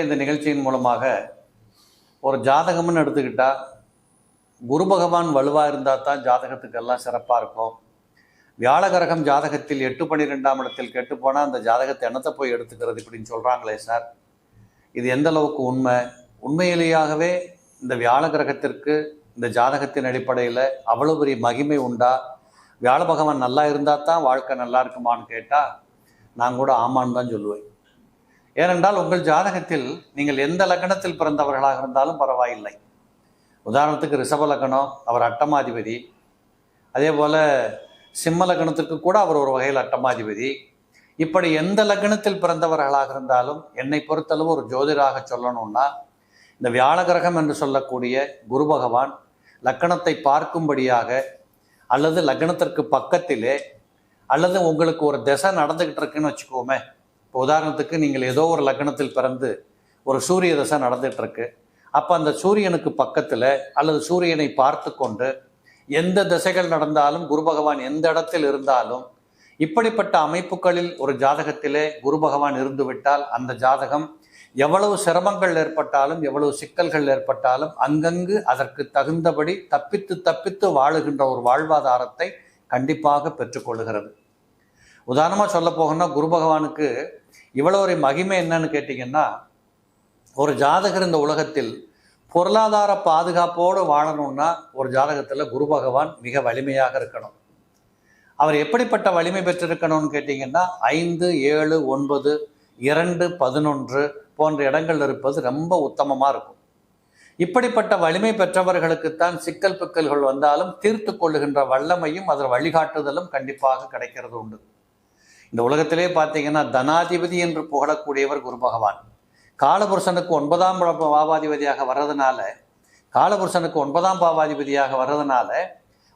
இந்த நிகழ்ச்சியின் மூலமாக ஒரு ஜாதகம்னு எடுத்துக்கிட்டா குரு பகவான் வலுவாக இருந்தால் தான் ஜாதகத்துக்கெல்லாம் சிறப்பாக இருக்கும். வியாழகிரகம் ஜாதகத்தில் 8-12ஆம் இடத்தில் கெட்டுப்போனால் அந்த ஜாதகத்தை என்னத்தை போய் எடுத்துக்கிறது இப்படின்னு சொல்கிறாங்களே சார், இது எந்த அளவுக்கு உண்மை? உண்மையிலேயாகவே இந்த வியாழ கிரகத்திற்கு இந்த ஜாதகத்தின் அடிப்படையில் அவ்வளோ பெரிய மகிமை உண்டா? வியாழ பகவான் நல்லா இருந்தால் தான் வாழ்க்கை நல்லா இருக்குமான்னு கேட்டால் நான் கூட ஆமான்னு தான் சொல்லுவேன். ஏனென்றால் உங்கள் ஜாதகத்தில் நீங்கள் எந்த லக்னத்தில் பிறந்தவர்களாக இருந்தாலும் பரவாயில்லை. உதாரணத்துக்கு ரிஷப லக்னம், அவர் அட்டமாதிபதி. அதே போல் சிம்ம லக்னத்திற்கு கூட அவர் ஒரு வகையில் அட்டமாதிபதி. இப்படி எந்த லக்னத்தில் பிறந்தவர்களாக இருந்தாலும் என்னை பொறுத்தளவு ஒரு ஜோதிடராக சொல்லணும்னா இந்த வியாழ கிரகம் என்று சொல்லக்கூடிய குரு பகவான் லக்னத்தை பார்க்கும்படியாக அல்லது லக்னத்திற்கு பக்கத்திலே அல்லது உங்களுக்கு ஒரு திசை நடந்துக்கிட்டு இருக்குன்னு வச்சுக்கோமே. இப்போ உதாரணத்துக்கு நீங்கள் ஏதோ ஒரு லக்னத்தில் பிறந்து ஒரு சூரிய தசை நடந்துகிட்டு இருக்கு. அப்போ அந்த சூரியனுக்கு பக்கத்தில் அல்லது சூரியனை பார்த்து கொண்டு எந்த திசைகள் நடந்தாலும் குரு பகவான் எந்த இடத்தில் இருந்தாலும் இப்படிப்பட்ட அமைப்புகளில் ஒரு ஜாதகத்திலே குரு பகவான் இருந்துவிட்டால் அந்த ஜாதகம் எவ்வளவு சிரமங்கள் ஏற்பட்டாலும் எவ்வளவு சிக்கல்கள் ஏற்பட்டாலும் அங்கங்கு அதற்கு தகுந்தபடி தப்பித்து வாழுகின்ற ஒரு வாழ்வாதாரத்தை கண்டிப்பாக பெற்றுக்கொள்ளுகிறது. உதாரணமாக சொல்ல போகணும்னா குரு பகவானுக்கு இவ்வளோ ஒரு மகிமை என்னன்னு கேட்டிங்கன்னா, ஒரு ஜாதகர் இந்த உலகத்தில் பொருளாதார பாதுகாப்போடு வாழணும்னா ஒரு ஜாதகத்தில் குரு பகவான் மிக வலிமையாக இருக்கணும். அவர் எப்படிப்பட்ட வலிமை பெற்றிருக்கணும்னு கேட்டிங்கன்னா 5, 7, 9, 2, 11 போன்ற இடங்கள் இருப்பது ரொம்ப உத்தமமாக இருக்கும். இப்படிப்பட்ட வலிமை பெற்றவர்களுக்குத்தான் சிக்கல் பிக்கல்கள் வந்தாலும் தீர்த்து கொள்ளுகின்ற வல்லமையும் அதன் வழிகாட்டுதலும் கண்டிப்பாக கிடைக்கிறது உண்டு. இந்த உலகத்திலே பார்த்தீங்கன்னா தனாதிபதி என்று புகழக்கூடியவர் குரு பகவான். காலபுருஷனுக்கு 9ஆம் பாவாதிபதியாக வர்றதுனால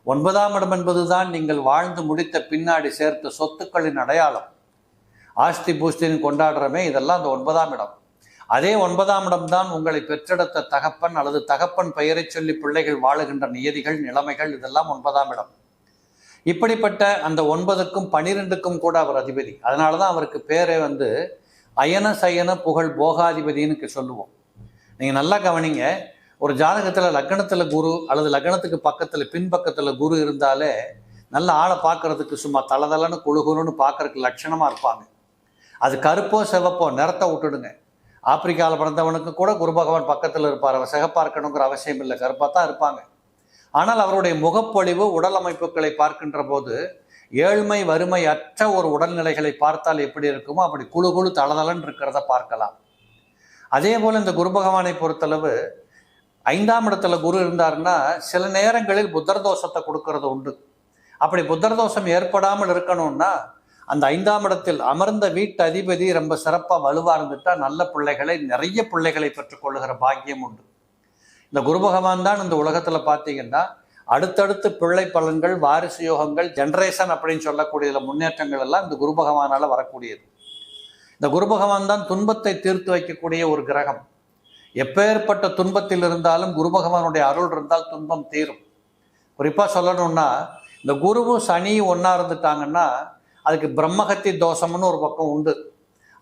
9ஆம் இடம் என்பது தான் நீங்கள் வாழ்ந்து முடித்த பின்னாடி சேர்த்த சொத்துக்களின் அடையாளம். ஆஸ்தி பூஸ்தின்னு கொண்டாடுறமே இதெல்லாம் அந்த 9ஆம் இடம். அதே 9ஆம் இடம்தான் உங்களை பெற்றெடுத்த தகப்பன் அல்லது தகப்பன் பெயரை சொல்லி பிள்ளைகள் வாழுகின்ற நியதிகள் நிலைமைகள் இதெல்லாம் 9ஆம் இடம். இப்படிப்பட்ட அந்த 9க்கும் 12க்கும் கூட அவர் அதிபதி. அதனால தான் அவருக்கு பேரே அயன சயன புகழ் போகாதிபதினு சொல்லுவோம். நீங்கள் நல்லா கவனிங்க, ஒரு ஜாதகத்தில் லக்னத்தில் குரு அல்லது லக்னத்துக்கு பக்கத்தில் பின்பக்கத்தில் குரு இருந்தாலே நல்ல ஆளை பார்க்கறதுக்கு சும்மா தளதளன்னு குழுகுருன்னு பார்க்கறதுக்கு லட்சணமாக இருப்பாங்க. அது கருப்போ செவப்போ நிறத்தை விட்டுடுங்க. ஆப்பிரிக்காவில் பிறந்தவனுக்கு கூட குரு பகவான் பக்கத்தில் இருப்பார். அவர் சிகப்பாக இருக்கணுங்கிற அவசியம் இல்லை, கருப்பாக தான் இருப்பாங்க. ஆனால் அவருடைய முகப்பொழிவு உடல் அமைப்புகளை பார்க்கின்ற போது ஏழ்மை வறுமை அற்ற ஒரு உடல்நிலைகளை பார்த்தால் எப்படி இருக்குமோ அப்படி குழு தளதளன்னு இருக்கிறத பார்க்கலாம். அதே போல் இந்த குரு பகவானை பொறுத்தளவு 5ஆம் இடத்துல குரு இருந்தாருன்னா சில நேரங்களில் புத்தர் தோஷத்தை கொடுக்கறது உண்டு. அப்படி புத்தர் தோஷம் ஏற்படாமல் இருக்கணும்னா அந்த 5ஆம் இடத்தில் அமர்ந்த வீட்டு அதிபதி ரொம்ப சிறப்பாக வலுவாக இருந்துட்டா நல்ல பிள்ளைகளை நிறைய பிள்ளைகளை பெற்றுக்கொள்ளுகிற பாக்கியம் உண்டு. இந்த குரு பகவான் தான் இந்த உலகத்தில் பார்த்தீங்கன்னா அடுத்தடுத்து பிள்ளை பலன்கள் வாரிசு யோகங்கள் ஜென்ரேஷன் அப்படின்னு சொல்லக்கூடிய முன்னேற்றங்கள் எல்லாம் இந்த குரு பகவானால் வரக்கூடியது. இந்த குரு பகவான் தான் துன்பத்தை தீர்த்து வைக்கக்கூடிய ஒரு கிரகம். எப்பேற்பட்ட துன்பத்தில் இருந்தாலும் குரு பகவானுடைய அருள் இருந்தால் துன்பம் தீரும். குறிப்பாக சொல்லணும்னா இந்த குருவும் சனியும் ஒன்றா இருந்துட்டாங்கன்னா அதுக்கு பிரம்மகத்தி தோஷம்னு ஒரு பக்கம் உண்டு.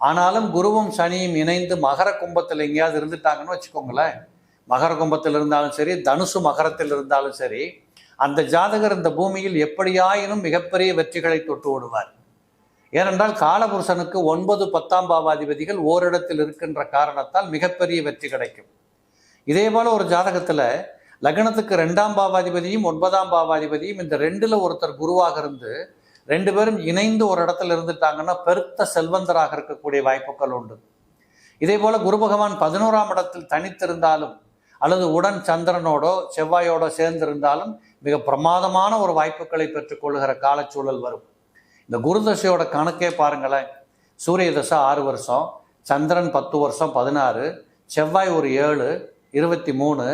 ஆனாலும் குருவும் சனியும் இணைந்து மகர கும்பத்தில் எங்கேயாவது இருந்துட்டாங்கன்னு வச்சுக்கோங்களேன், மகர கும்பத்தில் இருந்தாலும் சரி தனுசு மகரத்தில் இருந்தாலும் சரி அந்த ஜாதகர் இந்த பூமியில் எப்படியாயினும் மிகப்பெரிய வெற்றிகளை தொட்டு ஓடுவார். ஏனென்றால் காலபுருஷனுக்கு 9, 10ஆம் பாவாதிபதிகள் ஓரிடத்தில் இருக்கின்ற காரணத்தால் மிகப்பெரிய வெற்றி கிடைக்கும். இதே போல ஒரு ஜாதகத்தில் லக்னத்துக்கு 2ஆம் பாவாதிபதியும் 9ஆம் பாவாதிபதியும் இந்த 2ல் ஒருத்தர் குருவாக இருந்து 2 பேரும் இணைந்து ஒரு இடத்துல இருந்துட்டாங்கன்னா பெருத்த செல்வந்தராக இருக்கக்கூடிய வாய்ப்புகள் உண்டு. இதே போல குரு பகவான் 11ஆம் இடத்தில் தனித்திருந்தாலும் அல்லது உடன் சந்திரனோடோ செவ்வாயோடோ சேர்ந்திருந்தாலும் மிக பிரமாதமான ஒரு வாய்ப்புகளை பெற்றுக்கொள்ளுகிற காலச்சூழல் வரும். இந்த குரு தசையோட கணக்கே பாருங்களேன். சூரிய தசை 6 வருஷம், சந்திரன் 10 வருஷம் 16, செவ்வாய் ஒரு 7 23,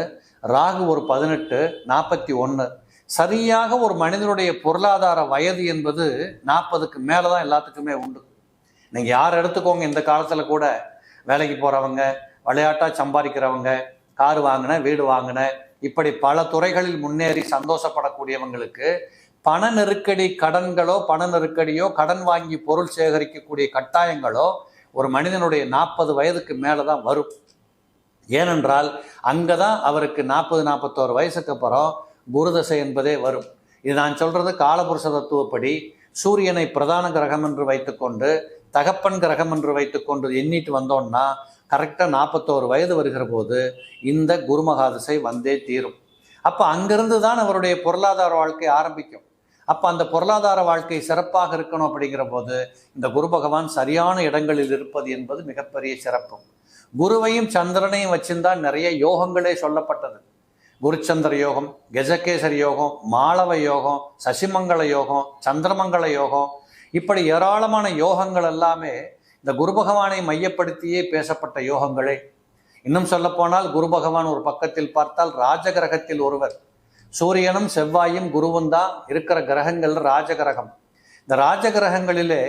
ராகு ஒரு 18 41. சரியாக ஒரு மனிதனுடைய பொருளாதார வயது என்பது 40க்கு மேலே தான் எல்லாத்துக்குமே உண்டு. நீங்கள் யார் எடுத்துக்கோங்க, இந்த காலத்தில் கூட வேலைக்கு போகிறவங்க, விளையாட்டாக சம்பாதிக்கிறவங்க, கார் வாங்கின வீடு வாங்கின இப்படி பல துறைகளில் முன்னேறி சந்தோஷப்படக்கூடியவங்களுக்கு பண நெருக்கடி கடன்களோ பண நெருக்கடியோ கடன் வாங்கி பொருள் சேகரிக்கக்கூடிய கட்டாயங்களோ ஒரு மனிதனுடைய 40 வயதுக்கு மேலே தான் வரும். ஏனென்றால் அங்கே தான் அவருக்கு 40-41 வயசுக்கு அப்புறம் குருதசை என்பதே வரும். இது நான் சொல்கிறது காலபுருஷ தத்துவப்படி சூரியனை பிரதான கிரகம் என்று வைத்துக்கொண்டு தகப்பன் கிரகம் என்று வைத்துக்கொண்டு எண்ணிட்டு வந்தோம்னா கரெக்டாக 41 வயது வருகிற போது இந்த குருமகாதசை வந்தே தீரும். அப்போ அங்கிருந்து தான் அவருடைய பொருளாதார வாழ்க்கை ஆரம்பிக்கும். அப்போ அந்த பொருளாதார வாழ்க்கை சிறப்பாக இருக்கணும் அப்படிங்கிற போது இந்த குரு பகவான் சரியான இடங்களில் இருப்பது என்பது மிகப்பெரிய சிறப்பு. குருவையும் சந்திரனையும் வச்சிருந்தால் நிறைய யோகங்களே சொல்லப்பட்டது. குருச்சந்திர யோகம், கஜகேசரி யோகம், மாளவ யோகம், சசிமங்கள யோகம், சந்திரமங்கள யோகம், இப்படி ஏராளமான யோகங்கள் எல்லாமே இந்த குரு பகவானை மையப்படுத்தியே பேசப்பட்ட யோகங்களே. இன்னும் சொல்லப்போனால் குரு பகவான் ஒரு பக்கத்தில் பார்த்தால் ராஜகிரகத்தில் ஒருவர். சூரியனும் செவ்வாயும் குருவும் தான் இருக்கிற கிரகங்கள் ராஜகிரகம். இந்த ராஜகிரகங்களிலே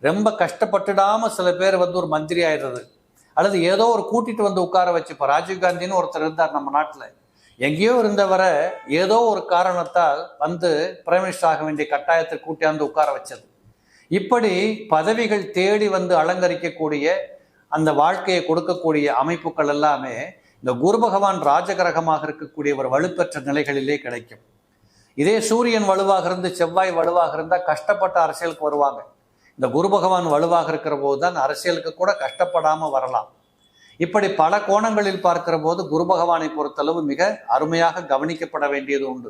ரொம்ப கஷ்டப்பட்டுடாம சில பேர் ஒரு மந்திரி ஆயிடுறது, அல்லது ஏதோ ஒரு கூட்டிட்டு உட்கார வச்சு. இப்போ ராஜீவ்காந்தின்னு ஒருத்தர் இருந்தார் நம்ம நாட்டில். எங்கேயோ இருந்தவரை ஏதோ ஒரு காரணத்தால் பிரைம் மினிஸ்டர் ஆக வேண்டிய கட்டாயத்தை கூட்டியாந்து உட்கார வச்சது. இப்படி பதவிகள் தேடி அலங்கரிக்கக்கூடிய அந்த வாழ்க்கையை கொடுக்கக்கூடிய அமைப்புகள் எல்லாமே இந்த குரு பகவான் ராஜகிரகமாக இருக்கக்கூடிய ஒரு வலுப்பெற்ற நிலைகளிலே கிடைக்கும். இதே சூரியன் வலுவாக இருந்து செவ்வாய் வலுவாக இருந்தால் கஷ்டப்பட்ட அரசியலுக்கு வருவாங்க. இந்த குரு பகவான் வலுவாக இருக்கிற போது தான் அரசியலுக்கு கூட கஷ்டப்படாமல் வரலாம். இப்படி பல கோணங்களில் பார்க்கிற போது குரு பகவானை பொறுத்தளவு மிக அருமையாக கவனிக்கப்பட வேண்டியது உண்டு.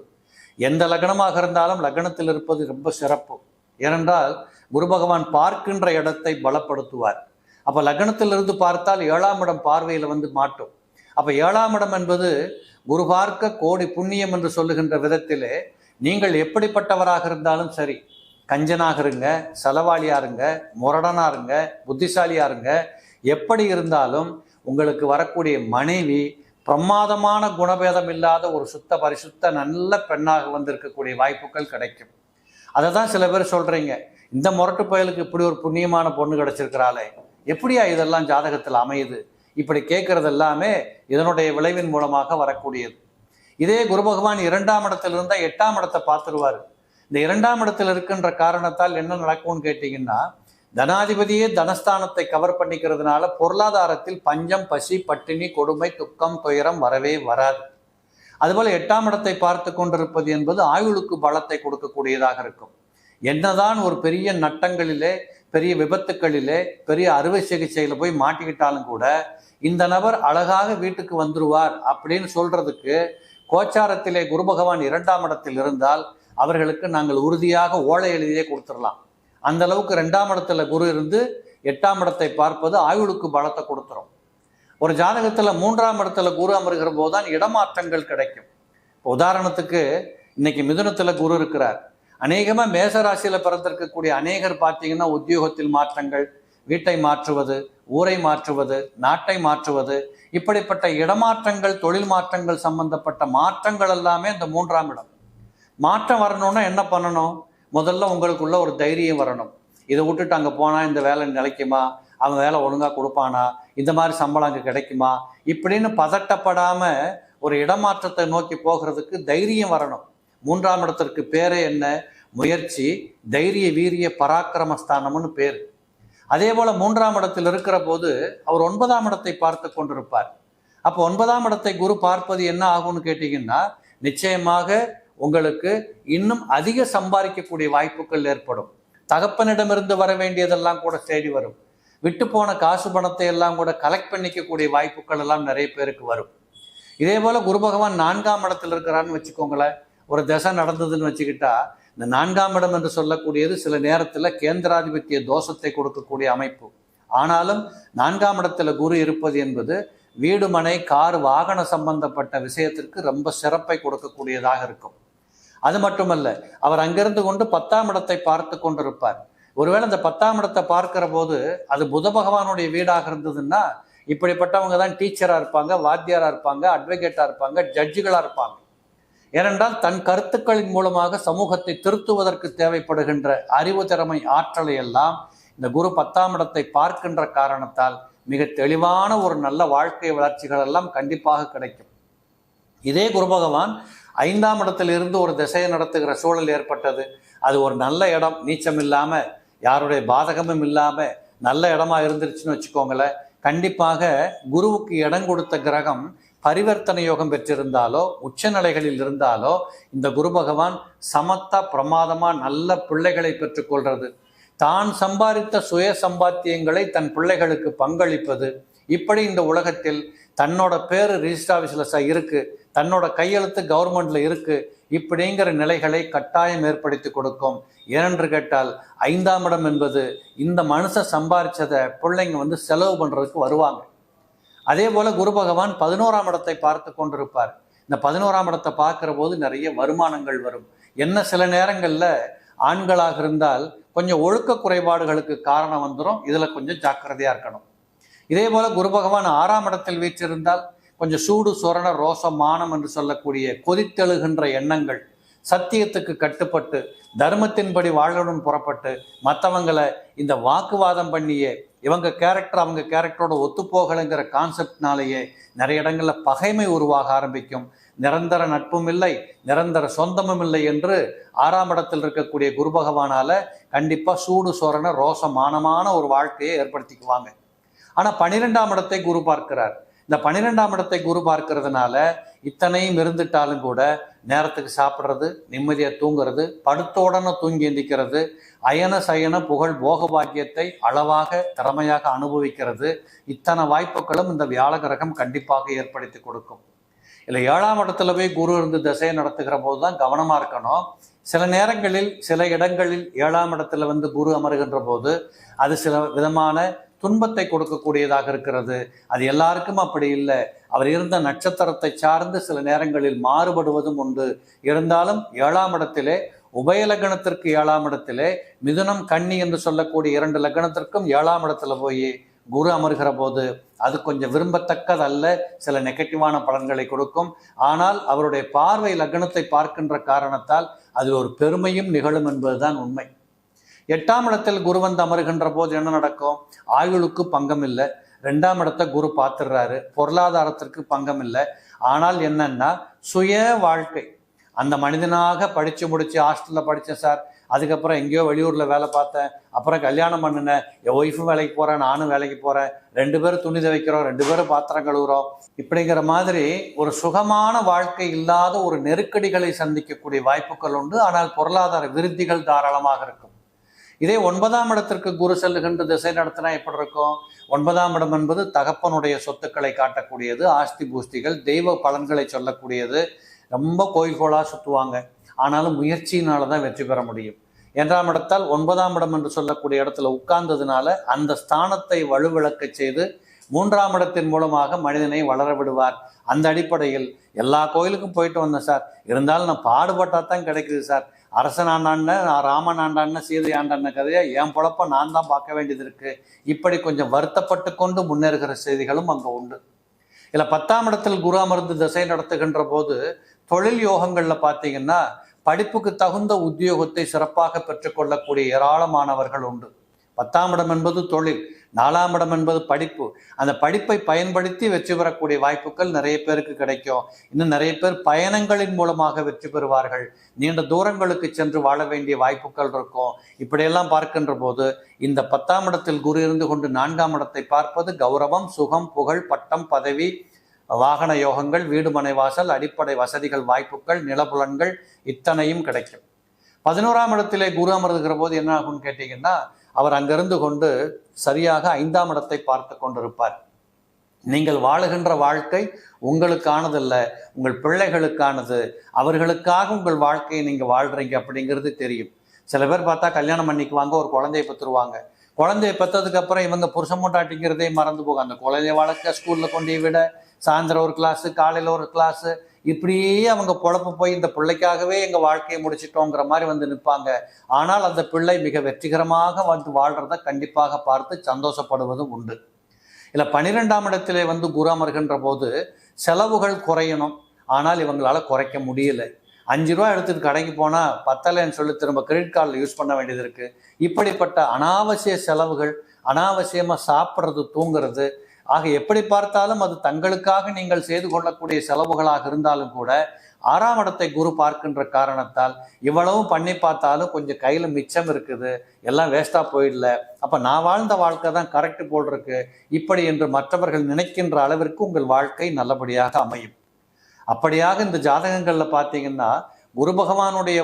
எந்த லக்னமாக இருந்தாலும் லக்னத்தில் இருப்பது ரொம்ப சிறப்பு. ஏனென்றால் குரு பகவான் பார்க்கின்ற இடத்தை பலப்படுத்துவார். அப்போ லக்னத்திலிருந்து பார்த்தால் 7ஆம் இடம் பார்வையில் மாட்டும். அப்போ 7ஆம் இடம் என்பது குரு பார்க்க கோடி புண்ணியம் என்று சொல்லுகின்ற விதத்திலே நீங்கள் எப்படிப்பட்டவராக இருந்தாலும் சரி, கஞ்சனாக இருங்க, செலவாளியா இருங்க, முரடனா இருங்க, புத்திசாலியா இருங்க, எப்படி இருந்தாலும் உங்களுக்கு வரக்கூடிய மனைவி பிரமாதமான குணபேதம் இல்லாத ஒரு சுத்த பரிசுத்த நல்ல பெண்ணாக இருக்கக்கூடிய வாய்ப்புகள் கிடைக்கும். அதை தான் சில பேர் சொல்றீங்க, இந்த முரட்டு பயலுக்கு இப்படி ஒரு புண்ணியமான பொண்ணு கிடைச்சிருக்கிறாளே, எப்படியா இதெல்லாம் ஜாதகத்தில் அமையுது? இப்படி கேட்கறது எல்லாமே இதனுடைய விளைவின் மூலமாக வரக்கூடியது. இதே குரு பகவான் 2ஆம் இடத்துல இருந்தால் 8ஆம் இடத்தை பார்த்துருவார். இந்த 2ஆம் இடத்தில் இருக்கின்ற காரணத்தால் என்ன நடக்கும்னு கேட்டீங்கன்னா, தனாதிபதியே தனஸ்தானத்தை கவர் பண்ணிக்கிறதுனால பொருளாதாரத்தில் பஞ்சம், பசி, பட்டினி, கொடுமை, துக்கம், துயரம் வரவே வராது. அதுபோல 8ஆம் இடத்தை பார்த்து கொண்டிருப்பது என்பது ஆயுளுக்கு பலத்தை கொடுக்கக்கூடியதாக இருக்கும். என்னதான் ஒரு பெரிய நட்டங்களிலே, பெரிய விபத்துக்களிலே, பெரிய அறுவை சிகிச்சையில் போய் மாட்டிக்கிட்டாலும் கூட இந்த நபர் அழகாக வீட்டுக்கு வந்துருவார் அப்படின்னு சொல்றதுக்கு கோச்சாரத்திலே குரு பகவான் 2ஆம் இடத்தில் இருந்தால் அவர்களுக்கு நாங்கள் உறுதியாக ஓலை எழுதியே கொடுத்துடலாம். அந்த அளவுக்கு 2ஆம் இடத்துல குரு இருந்து 8ஆம் இடத்தை பார்ப்பது ஆயுளுக்கு பலத்தை கொடுத்துரும். ஒரு ஜாதகத்துல 3ஆம் இடத்துல குரு அமர்கிற போதுதான் இடமாற்றங்கள் கிடைக்கும். உதாரணத்துக்கு இன்னைக்கு மிதுனத்துல குரு இருக்கிறார். அநேகமா மேசராசியில பிறந்திருக்கக்கூடிய அநேகர் பார்த்தீங்கன்னா உத்தியோகத்தில் மாற்றங்கள், வீட்டை மாற்றுவது, ஊரை மாற்றுவது, நாட்டை மாற்றுவது, இப்படிப்பட்ட இடமாற்றங்கள், தொழில் மாற்றங்கள் சம்பந்தப்பட்ட மாற்றங்கள் எல்லாமே இந்த 3ஆம் இடம். மாற்றம் வரணும்னா என்ன பண்ணணும்? முதல்ல உங்களுக்குள்ள ஒரு தைரியம் வரணும். இதை விட்டுட்டு அங்கே போனால் இந்த வேலை நிலைக்குமா, அவன் வேலை ஒழுங்காக கொடுப்பானா, இந்த மாதிரி சம்பளம் அங்கே கிடைக்குமா, இப்படின்னு பதட்டப்படாமல் ஒரு இடமாற்றத்தை நோக்கி போகிறதுக்கு தைரியம் வரணும். 3ஆம் இடத்திற்கு பேரே என்ன? முயற்சி, தைரிய, வீரிய, பராக்கிரமஸ்தானம்னு பேர். அதே போல 3ஆம் இடத்தில் இருக்கிற போது அவர் 9ஆம் இடத்தை பார்த்து கொண்டிருப்பார். அப்போ 9ஆம் இடத்தை குரு பார்ப்பது என்ன ஆகும்னு கேட்டீங்கன்னா, நிச்சயமாக உங்களுக்கு இன்னும் அதிக சம்பாதிக்கக்கூடிய வாய்ப்புகள் ஏற்படும். தகப்பனிடமிருந்து வர வேண்டியதெல்லாம் கூட தேடி வரும். விட்டு போன காசு பணத்தை எல்லாம் கூட கலெக்ட் பண்ணிக்கக்கூடிய வாய்ப்புகள் எல்லாம் நிறைய பேருக்கு வரும். இதே போல குரு பகவான் 4ஆம் இடத்தில் இருக்கிறான்னு வச்சுக்கோங்களேன். ஒரு தசை நடந்ததுன்னு வச்சுக்கிட்டா, இந்த 4ஆம் இடம் என்று சொல்லக்கூடியது சில நேரத்தில் கேந்திராதிபத்திய தோஷத்தை கொடுக்கக்கூடிய அமைப்பு. ஆனாலும் 4ஆம் இடத்துல குரு இருப்பது என்பது வீடு, மனை, கார், வாகன சம்பந்தப்பட்ட விஷயத்திற்கு ரொம்ப சிறப்பை கொடுக்கக்கூடியதாக இருக்கும். அது மட்டுமல்ல, அவர் அங்கிருந்து கொண்டு 10ஆம் இடத்தை பார்த்து கொண்டிருப்பார். ஒருவேளை இந்த 10ஆம் இடத்தை பார்க்கிற போது அது புத பகவானுடைய வீடாக இருந்ததுன்னா, இப்படிப்பட்டவங்க தான் டீச்சராக இருப்பாங்க, வாத்தியாராக இருப்பாங்க, அட்வொகேட்டாக இருப்பாங்க, ஜட்ஜுகளாக இருப்பாங்க. ஏனென்றால் தன் கருத்துக்களின் மூலமாக சமூகத்தை திருத்துவதற்கு தேவைப்படுகின்ற அறிவு, திறமை, ஆற்றலை எல்லாம் இந்த குரு 10ஆம் இடத்தை பார்க்கின்ற காரணத்தால் மிக தெளிவான ஒரு நல்ல வாழ்க்கை வளர்ச்சிகள் எல்லாம் கண்டிப்பாக கிடைக்கும். இதே குரு பகவான் 5ஆம் இடத்தில் இருந்து ஒரு திசையை நடத்துகிற சூழல் ஏற்பட்டது. அது ஒரு நல்ல இடம், நீச்சம் இல்லாமல், யாருடைய பாதகமும் இல்லாமல், நல்ல இடமா இருந்துருச்சுன்னு வச்சுக்கோங்களேன், கண்டிப்பாக குருவுக்கு இடம் கொடுத்த கிரகம் பரிவர்த்தனை யோகம் பெற்றிருந்தாலோ உச்சநிலைகளில் இருந்தாலோ இந்த குரு பகவான் சமத்தா பிரமாதமா நல்ல பிள்ளைகளை பெற்றுக்கொள்றது, தான் சம்பாதித்த சுய சம்பாத்தியங்களை தன் பிள்ளைகளுக்கு பங்களிப்பது, இப்படி இந்த உலகத்தில் தன்னோட பேர் ரிஜிஸ்டர் ஆஃபீஸில் இருக்கு, தன்னோட கையெழுத்து கவர்மெண்ட்ல இருக்கு, இப்படிங்கிற நிலைகளை கட்டாயம் ஏற்படுத்தி கொடுக்கும். ஏனென்று கேட்டால் 5ஆம் இடம் என்பது இந்த மனுஷன் சம்பாதிச்சதை பிள்ளைங்க செலவு பண்றதுக்கு வருவாங்க. அதே போல குரு பகவான் 11ஆம் இடத்தை பார்த்து கொண்டிருப்பார். இந்த 11ஆம் இடத்தை பார்க்கிற போது நிறைய வருமானங்கள் வரும். என்ன சில நேரங்கள்ல ஆண்களாக இருந்தால் கொஞ்சம் ஒழுக்க குறைபாடுகளுக்கு காரணம் வந்துடும். இதுல கொஞ்சம் ஜாக்கிரதையா இருக்கணும். இதே போல குரு பகவான் 6ஆம் இடத்தில் வீற்றிருந்தால் கொஞ்சம் சூடு சொரண ரோசம் மானம் என்று சொல்லக்கூடிய கொதித்தெழுகின்ற எண்ணங்கள், சத்தியத்துக்கு கட்டுப்பட்டு தர்மத்தின்படி வாழணும்னு புறப்பட்டு மற்றவங்களை இந்த வாக்குவாதம் பண்ணியே இவங்க கேரக்டர் அவங்க கேரக்டரோட ஒத்துப்போகலைங்கிற கான்செப்ட்னாலேயே நிறைய இடங்களில் பகைமை உருவாக ஆரம்பிக்கும். நிரந்தர நட்பும் இல்லை, நிரந்தர சொந்தமும் இல்லை என்று 6ஆம் இடத்தில் இருக்கக்கூடிய குரு பகவானால கண்டிப்பாக சூடு சொரண ரோசமானமான ஒரு வாழ்க்கையை ஏற்படுத்திக்குவாங்க. ஆனால் 12ஆம் இடத்தை குரு பார்க்கிறார். இந்த 12ஆம் இடத்தை குரு பார்க்கறதுனால இத்தனையும் இருந்துட்டாலும் கூட நேரத்துக்கு சாப்பிட்றது, நிம்மதியாக தூங்குறது, படுத்த உடனே தூங்கி எந்திக்கிறது, அயன சயன புகழ் போக பாக்கியத்தை அளவாக திறமையாக அனுபவிக்கிறது, இத்தனை வாய்ப்புகளும் இந்த வியாழ கிரகம் கண்டிப்பாக ஏற்படுத்தி கொடுக்கும். இல்லை 7ஆம் இடத்துல போய் குரு இருந்து திசையை நடத்துகிற போது தான் கவனமாக இருக்கணும். சில நேரங்களில் சில இடங்களில் 7ஆம் இடத்துல குரு அமருகின்ற போது அது சில விதமான துன்பத்தை கொடுக்கக்கூடியதாக இருக்கிறது. அது எல்லாருக்கும் அப்படி இல்லை. அவர் இருந்த நட்சத்திரத்தை சார்ந்து சில நேரங்களில் மாறுபடுவதும் உண்டு. இருந்தாலும் 7ஆம் இடத்திலே உபய லக்னத்திற்கு 7ஆம் இடத்திலே மிதுனம் கன்னி என்று சொல்லக்கூடிய 2 லக்னத்திற்கும் 7ஆம் இடத்துல போய் குரு அமர்கிற போது அது கொஞ்சம் விரும்பத்தக்கதல்ல, சில நெகட்டிவான பலன்களை கொடுக்கும். ஆனால் அவருடைய பார்வை லக்னத்தை பார்க்கின்ற காரணத்தால் அதில் ஒரு பெருமையும் நிகழும் என்பதுதான் உண்மை. 8ஆம் இடத்தில் குரு அமருகின்ற போது என்ன நடக்கும்? ஆயுளுக்கு பங்கம் இல்லை. 2ஆம் இடத்தை குரு பார்த்துடுறாரு, பொருளாதாரத்திற்கு பங்கம் இல்லை. ஆனால் என்னன்னா சுய வாழ்க்கை, அந்த மனிதனாக படித்து முடித்து ஹாஸ்டலில் படித்தேன் சார், அதுக்கப்புறம் எங்கேயோ வெளியூரில் வேலை பார்த்தேன், அப்புறம் கல்யாணம் பண்ணினேன், என் ஒய்ஃபும் வேலைக்கு போகிறேன், நானும் வேலைக்கு போகிறேன், 2 பேரும் துணி துவைக்கிறோம், 2 பேரும் பாத்திரம் கழுவுறோம், இப்படிங்கிற மாதிரி ஒரு சுகமான வாழ்க்கை இல்லாத ஒரு நெருக்கடிகளை சந்திக்கக்கூடிய வாய்ப்புகள் உண்டு. ஆனால் பொருளாதார விருத்திகள் தாராளமாக இருக்கும். இதே 9ஆம் இடத்திற்கு குரு செல்லுகின்ற திசை நடத்தினா எப்படி இருக்கும்? 9ஆம் இடம் என்பது தகப்பனுடைய சொத்துக்களை காட்டக்கூடியது, ஆஸ்தி பூஸ்திகள், தெய்வ பலன்களை சொல்லக்கூடியது. ரொம்ப கோயில்கோளாக சுற்றுவாங்க, ஆனாலும் முயற்சியினால தான் வெற்றி பெற முடியும். 8ஆம் இடத்தால் 9ஆம் இடம் என்று சொல்லக்கூடிய இடத்துல உட்கார்ந்ததுனால அந்த ஸ்தானத்தை வலுவிழக்க செய்து 3ஆம் இடத்தின் மூலமாக மனிதனை வளர விடுவார். அந்த அடிப்படையில் எல்லா கோயிலுக்கும் போயிட்டு வந்தேன் சார், இருந்தாலும் நான் பாடுபட்டா தான் கிடைக்குது சார், அரசன் ஆண்டான்னு, ராமன் ஆண்டான்னு, சீதை ஆண்டான கதையை என் பொழப்ப நான் தான் பார்க்க வேண்டியது இருக்கு, இப்படி கொஞ்சம் வருத்தப்பட்டு கொண்டு முன்னேறுகிற செய்திகளும் அங்கே உண்டு. இல்லை 10ஆம் இடத்தில் குரு அமர்ந்து திசை நடத்துகின்ற போது தொழில் யோகங்களில் பார்த்தீங்கன்னா படிப்புக்கு தகுந்த உத்தியோகத்தை சிறப்பாக பெற்றுக்கொள்ளக்கூடிய ஏராளமானவர்கள் உண்டு. 10ஆம் இடம் என்பது தொழில், 4ஆம் இடம் என்பது படிப்பு. அந்த படிப்பை பயன்படுத்தி வெற்றி பெறக்கூடிய வாய்ப்புகள் நிறைய பேருக்கு கிடைக்கும். இன்னும் நிறைய பேர் பயணங்களின் மூலமாக வெற்றி பெறுவார்கள், நீண்ட தூரங்களுக்கு சென்று வாழ வேண்டிய வாய்ப்புகள் இருக்கும். இப்படியெல்லாம் பார்க்கின்ற போது இந்த 10ஆம் இடத்தில் குரு இருந்து கொண்டு 4ஆம் இடத்தை பார்ப்பது கௌரவம், சுகம், புகழ், பட்டம், பதவி, வாகன யோகங்கள், வீடு மனை வாசல், அடிப்படை வசதிகள், வாய்ப்புகள், நிலபுலன்கள் இத்தனையும் கிடைக்கும். 11ஆம் இடத்திலே குரு அமர்ந்துகிற போது என்ன ஆகும்னு கேட்டீங்கன்னா அவர் அங்கிருந்து கொண்டு சரியாக 5ஆம் இடத்தை பார்த்து கொண்டிருப்பார். நீங்கள் வாழுகின்ற வாழ்க்கை உங்களுக்கானதல்ல, உங்கள் பிள்ளைகளுக்கானது, அவர்களுக்காக உங்கள் வாழ்க்கையை நீங்கள் வாழ்றீங்க அப்படிங்கிறது தெரியும். சில பேர் பார்த்தா கல்யாணம் பண்ணிக்குவாங்க, ஒரு குழந்தையை பெற்றுருவாங்க, குழந்தைய பெற்றதுக்கு அப்புறம் இவங்க புருஷன் மூட்டாட்டிங்கிறதே மறந்து போகும். அந்த குழந்தைய வளர்க்க ஸ்கூல்ல கொண்டு விட, சாயந்தரம் ஒரு கிளாஸு, காலையில் ஒரு கிளாஸு, இப்படியே அவங்க பொழப்பு போய் இந்த பிள்ளைக்காகவே எங்கள் வாழ்க்கையை முடிச்சிட்டோங்கிற மாதிரி நிற்பாங்க. ஆனால் அந்த பிள்ளை மிக வெற்றிகரமாக வாழ்றத கண்டிப்பாக பார்த்து சந்தோஷப்படுவதும் உண்டு. இல்லை 12ஆம் இடத்திலே குரு அமர்கின்ற போது செலவுகள் குறையணும், ஆனால் இவங்களால குறைக்க முடியல. 5 ரூபா எடுத்துட்டு கடைக்கு போனால் பத்தலைன்னு சொல்லி திரும்ப கிரெடிட் கார்டில் யூஸ் பண்ண வேண்டியது இருக்குது. இப்படிப்பட்ட அனாவசிய செலவுகள், அனாவசியமாக சாப்பிட்றது, தூங்குறது, ஆக எப்படி பார்த்தாலும் அது தங்களுக்காக நீங்கள் செய்து கொள்ளக்கூடிய செலவுகளாக இருந்தாலும் கூட 6ஆம் இடத்தை குரு பார்க்கின்ற காரணத்தால் இவ்வளவும் பண்ணி பார்த்தாலும் கொஞ்சம் கையில் மிச்சம் இருக்குது, எல்லாம் வேஸ்டா போயிடல, அப்ப நான் வாழ்ந்த வாழ்க்கை தான் கரெக்ட் போல் இருக்கு இப்படி என்று மற்றவர்கள் நினைக்கின்ற அளவிற்கு உங்கள் வாழ்க்கை நல்லபடியாக அமையும். அப்படியாக இந்த ஜாதகங்கள்ல பார்த்தீங்கன்னா குரு பகவானுடைய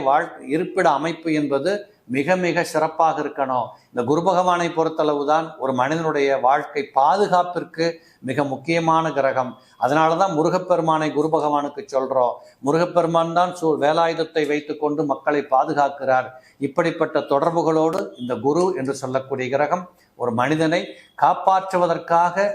இருப்பிட அமைப்பு என்பது மிக மிக சிறப்பாக இருக்கணும். இந்த குரு பகவானை பொறுத்தளவு தான் ஒரு மனிதனுடைய வாழ்க்கை பாதுகாப்பிற்கு மிக முக்கியமான கிரகம். அதனால தான் முருகப்பெருமானை குரு பகவானுக்கு சொல்றோம். முருகப்பெருமான் தான் வேலாயுதத்தை வைத்து கொண்டு மக்களை பாதுகாக்கிறார். இப்படிப்பட்ட தொடர்புகளோடு இந்த குரு என்று சொல்லக்கூடிய கிரகம் ஒரு மனிதனை காப்பாற்றுவதற்காக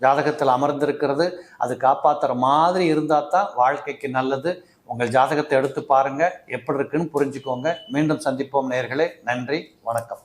ஜாதகத்தில் அமர்ந்திருக்கிறது. அது காப்பாற்றுற மாதிரி இருந்தால் தான் வாழ்க்கைக்கு நல்லது. உங்கள் ஜாதகத்தை எடுத்து பாருங்க, எப்படி இருக்குன்னு புரிஞ்சுக்கோங்க. மீண்டும் சந்திப்போம் நேயர்களே. நன்றி, வணக்கம்.